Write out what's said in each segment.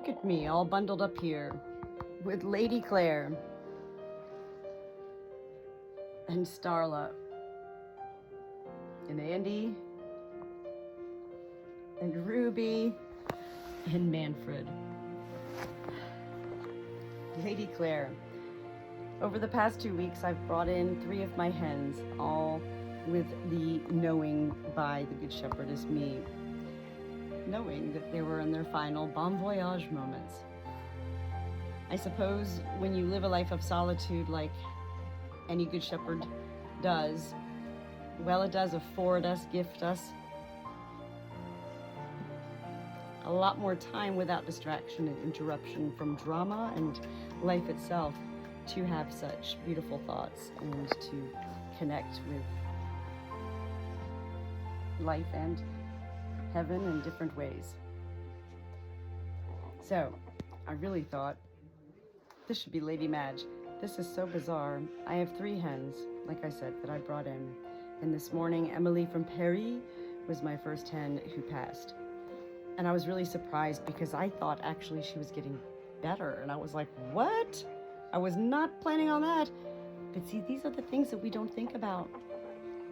Look at me, all bundled up here with Lady Claire and Starla and Andy and Ruby and Manfred. Lady Claire. Over the past 2 weeks, I've brought in 3 of my hens, all with the knowing by the Good Shepherdess me, knowing that they were in their final bon voyage moments. I suppose when you live a life of solitude like any Good Shepherd does, well, it does afford us, gift us a lot more time without distraction and interruption from drama and life itself to have such beautiful thoughts and to connect with life and heaven in different ways. So I really thought this should be Lady Madge. This is so bizarre. I have 3 hens, like I said, that I brought in. And this morning, Emily from Paris was my first hen who passed. And I was really surprised because I thought actually she was getting better. And I was like, what? I was not planning on that. But see, these are the things that we don't think about.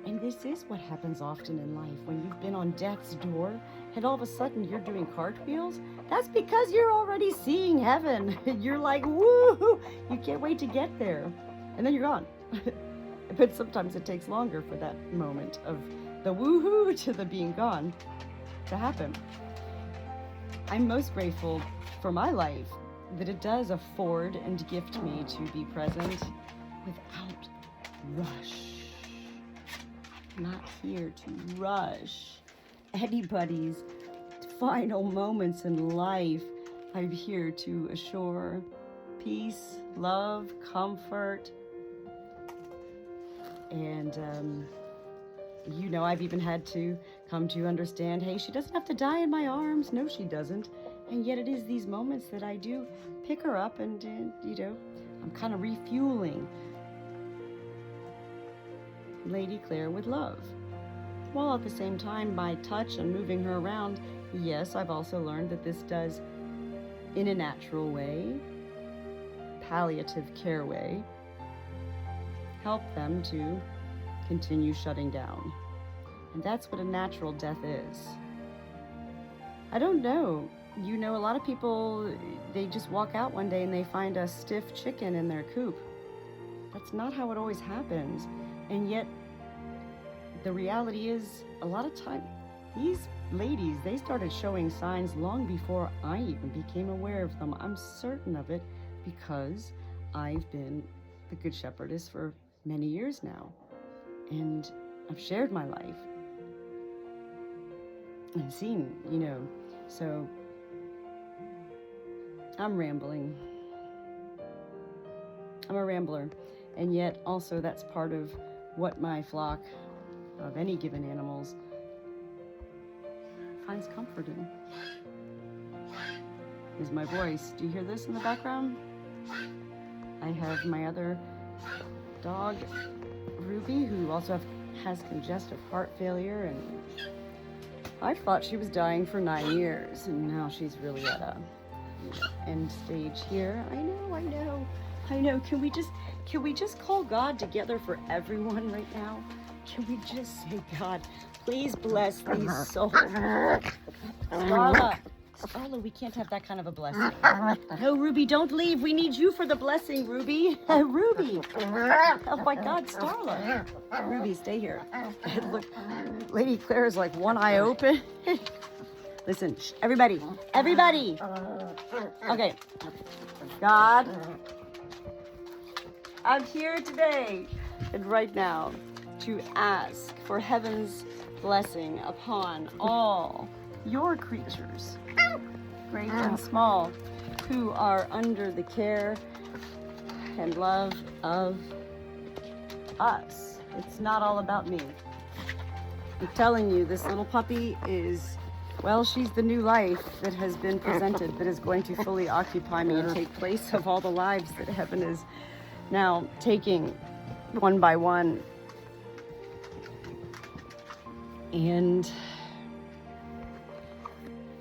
And this is what happens often in life when you've been on death's door and all of a sudden you're doing cartwheels. That's because you're already seeing heaven. You're like, woo, you can't wait to get there. And then you're gone. But sometimes it takes longer for that moment of the woohoo to the being gone to happen. I'm most grateful for my life that it does afford and gift me to be present without rush. I'm not here to rush anybody's final moments in life. I'm here to assure peace, love, comfort, and I've even had to come to understand, hey, she doesn't have to die in my arms. No, she doesn't. And yet it is these moments that I do pick her up and I'm kind of refueling Lady Claire with love. While at the same time, by touch and moving her around, yes, I've also learned that this does, in a natural way, palliative care way, help them to continue shutting down. And that's what a natural death is. I don't know. A lot of people, they just walk out one day and they find a stiff chicken in their coop. That's not how it always happens. And yet, the reality is, a lot of time, these ladies, they started showing signs long before I even became aware of them. I'm certain of it because I've been the Good Shepherdess for many years now. And I've shared my life and seen, so I'm rambling. I'm a rambler. And yet also that's part of what my flock of any given animals finds comfort in. Is my voice. Do you hear this in the background? I have my other dog, Ruby, who also has congestive heart failure, and I thought she was dying for 9 years, and now she's really at a end stage here. I know. Can we just call God together for everyone right now? Can we just say, God, please bless these souls? Starla, we can't have that kind of a blessing. No, Ruby, don't leave. We need you for the blessing, Ruby. Ruby. Oh my God, Starla. Ruby, stay here. Look, Lady Claire is like one eye open. Listen, everybody. Okay. God, I'm here today and right now to ask for heaven's blessing upon all your creatures, great and small, who are under the care and love of us. It's not all about me. I'm telling you, this little puppy is, well, she's the new life that has been presented, that is going to fully occupy me and take place of all the lives that heaven is now taking one by one. And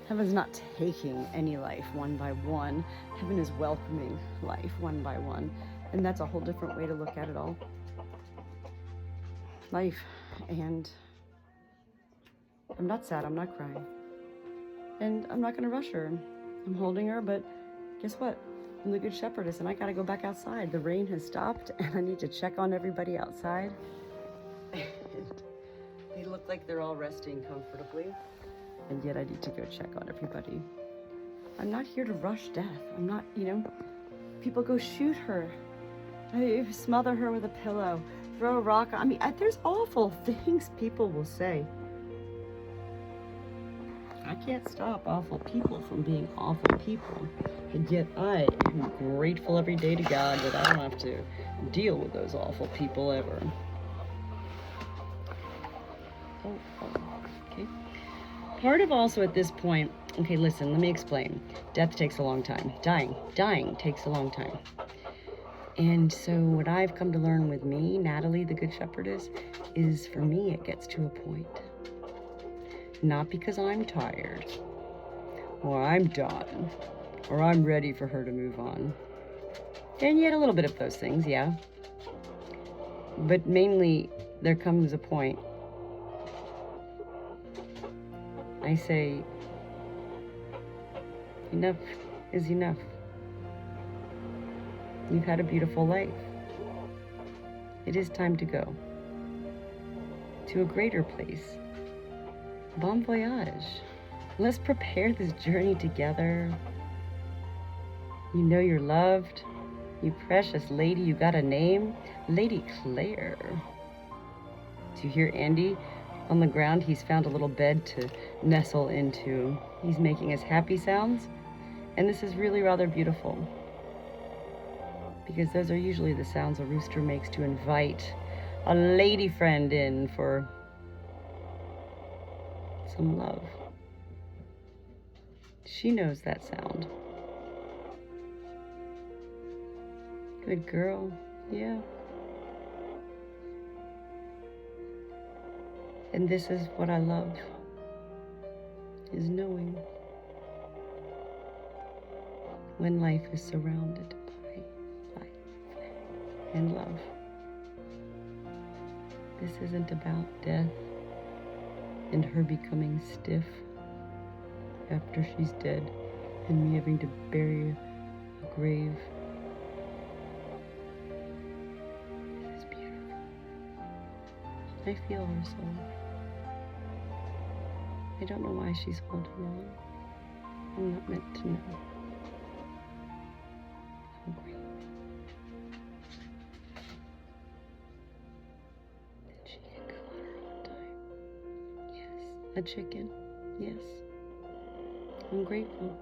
Heaven's not taking any life one by one. Heaven is welcoming life one by one. And that's a whole different way to look at it all. Life. And I'm not sad, I'm not crying. And I'm not gonna rush her. I'm holding her, but guess what? I'm the Good Shepherdess and I gotta go back outside. The rain has stopped and I need to check on everybody outside. And they look like they're all resting comfortably. And yet I need to go check on everybody. I'm not here to rush death. I'm not, people go shoot her. Smother her with a pillow. Throw a rock. There's awful things people will say. I can't stop awful people from being awful people. And yet I am grateful every day to God that I don't have to deal with those awful people ever. Okay. Part of also at this point, okay, listen, let me explain. Death takes a long time. Dying takes a long time. And so what I've come to learn with me, Natalie, the Good Shepherdess, is for me, it gets to a point. Not because I'm tired, or I'm done, or I'm ready for her to move on. And yet a little bit of those things, yeah. But mainly, there comes a point I say, enough is enough. You've had a beautiful life. It is time to go to a greater place. Bon voyage. Let's prepare this journey together. You know you're loved. You precious lady, you got a name. Lady Claire. Do you hear Andy? On the ground, he's found a little bed to nestle into. He's making his happy sounds, and this is really rather beautiful, because those are usually the sounds a rooster makes to invite a lady friend in for some love. She knows that sound. Good girl, yeah. And this is what I love, is knowing when life is surrounded by life and love. This isn't about death and her becoming stiff after she's dead and me having to bury a grave. This is beautiful. I feel her soul. I don't know why she's holding on. I'm not meant to know. I'm grateful that she can go on her own time. Yes, a chicken. Yes. I'm grateful.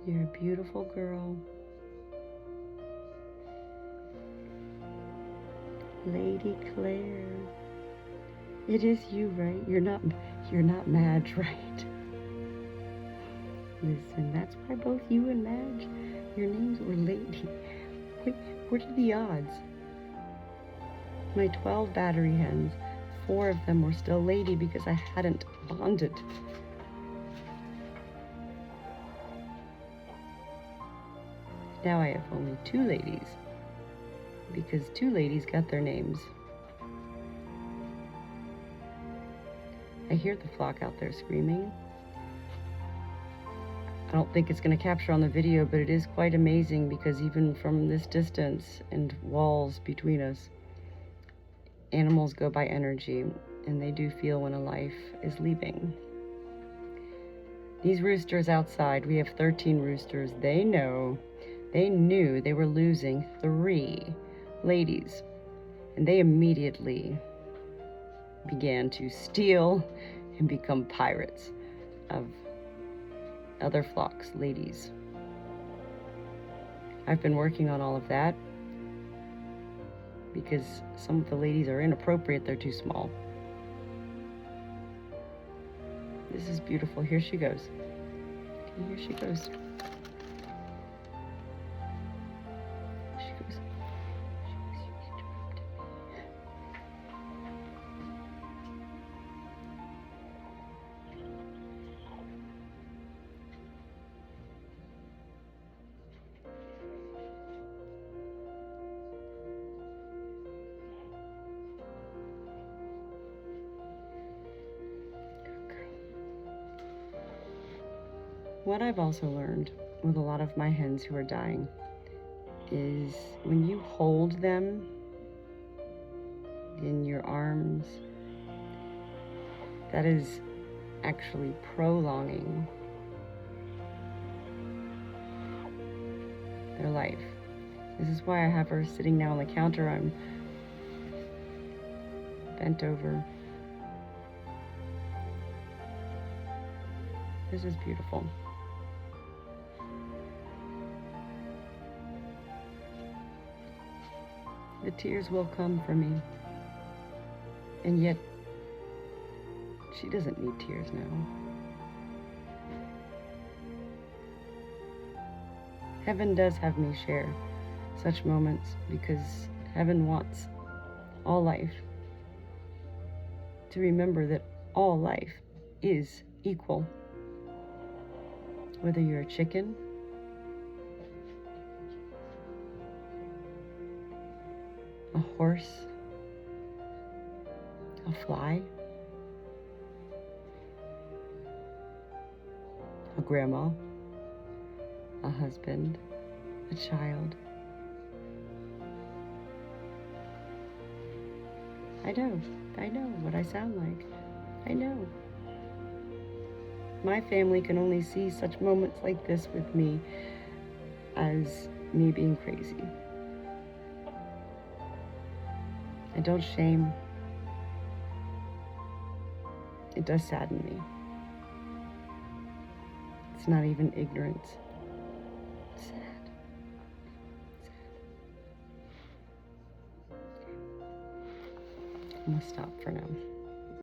You're a beautiful girl. Lady Claire. It is you, right? You're not Madge, right? Listen, that's why both you and Madge, your names were Lady. Wait, what are the odds? My 12 battery hens, 4 of them were still Lady because I hadn't bonded. Now I have only 2 ladies, because 2 ladies got their names. I hear the flock out there screaming. I don't think it's going to capture on the video, but it is quite amazing because even from this distance and walls between us, animals go by energy, and they do feel when a life is leaving. These roosters outside, we have 13 roosters, they knew they were losing 3 ladies, and they immediately began to steal and become pirates of other flocks, ladies. I've been working on all of that because some of the ladies are inappropriate, they're too small. This is beautiful. Here she goes. Okay, here she goes. What I've also learned with a lot of my hens who are dying is when you hold them in your arms, that is actually prolonging their life. This is why I have her sitting now on the counter. I'm bent over. This is beautiful. The tears will come for me. And yet, she doesn't need tears now. Heaven does have me share such moments because heaven wants all life to remember that all life is equal. Whether you're a chicken, a horse, a fly, a grandma, a husband, a child. I know what I sound like. I know. My family can only see such moments like this with me as me being crazy. I don't shame. It does sadden me. It's not even ignorance. Sad. I'm gonna stop for now.